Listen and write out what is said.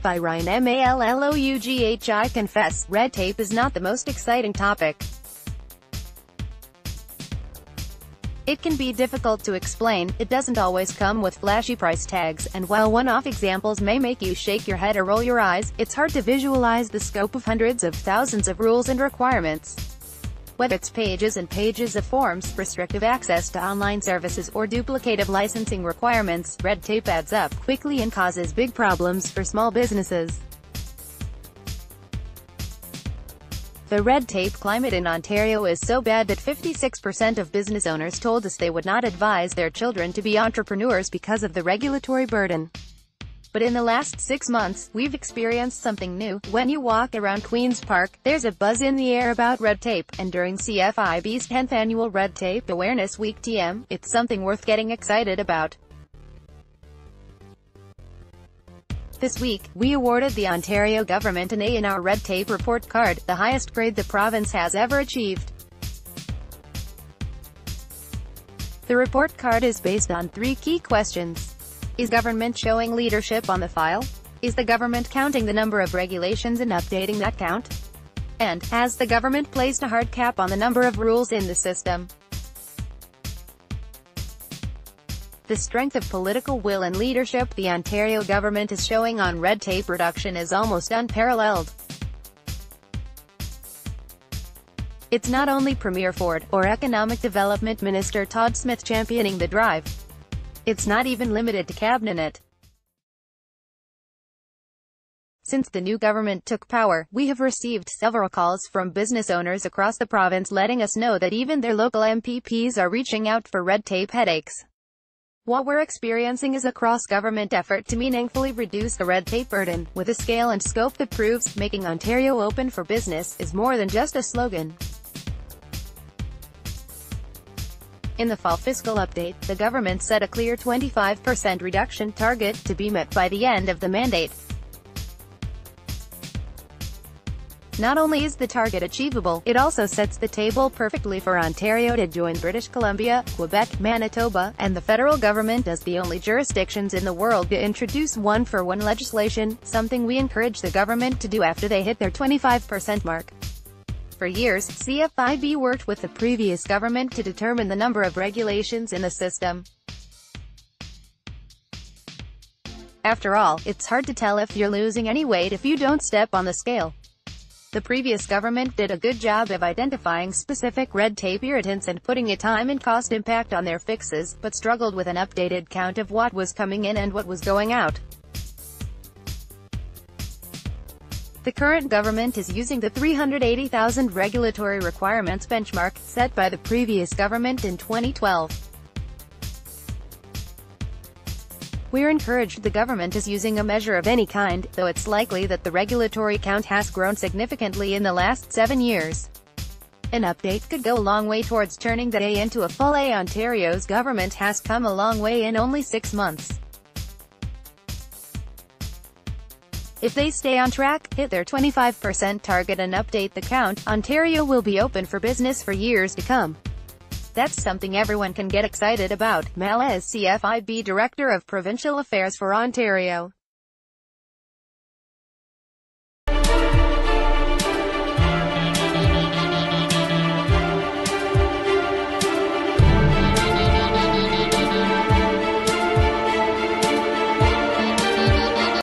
by RYAN MALLOUGHI. I confess, red tape is not the most exciting topic. It can be difficult to explain, it doesn't always come with flashy price tags, and while one-off examples may make you shake your head or roll your eyes, it's hard to visualize the scope of hundreds of thousands of rules and requirements. Whether it's pages and pages of forms, restrictive access to online services, or duplicative licensing requirements, red tape adds up quickly and causes big problems for small businesses. The red tape climate in Ontario is so bad that 56% of business owners told us they would not advise their children to be entrepreneurs because of the regulatory burden. But in the last 6 months, we've experienced something new. When you walk around Queen's Park, there's a buzz in the air about red tape, and during CFIB's 10th annual Red Tape Awareness Week TM, it's something worth getting excited about. This week, we awarded the Ontario government an A in our Red Tape Report Card, the highest grade the province has ever achieved. The report card is based on 3 key questions. Is government showing leadership on the file? Is the government counting the number of regulations and updating that count? And, has the government placed a hard cap on the number of rules in the system? The strength of political will and leadership the Ontario government is showing on red tape reduction is almost unparalleled. It's not only Premier Ford, or Economic Development Minister Todd Smith championing the drive. It's not even limited to Cabinet. Since the new government took power, we have received several calls from business owners across the province letting us know that even their local MPPs are reaching out for red tape headaches. What we're experiencing is a cross-government effort to meaningfully reduce the red tape burden, with a scale and scope that proves making Ontario open for business is more than just a slogan. In the fall fiscal update, the government set a clear 25% reduction target to be met by the end of the mandate. Not only is the target achievable, it also sets the table perfectly for Ontario to join British Columbia, Quebec, Manitoba, and the federal government as the only jurisdictions in the world to introduce one-for-one legislation, something we encourage the government to do after they hit their 25% mark. For years, CFIB worked with the previous government to determine the number of regulations in the system. After all, it's hard to tell if you're losing any weight if you don't step on the scale. The previous government did a good job of identifying specific red tape irritants and putting a time and cost impact on their fixes, but struggled with an updated count of what was coming in and what was going out. The current government is using the 380,000 regulatory requirements benchmark, set by the previous government in 2012. We're encouraged the government is using a measure of any kind, though it's likely that the regulatory count has grown significantly in the last 7 years. An update could go a long way towards turning that A into a full A. Ontario's government has come a long way in only 6 months. If they stay on track, hit their 25% target and update the count, Ontario will be open for business for years to come. That's something everyone can get excited about. Mala is CFIB Director of Provincial Affairs for Ontario.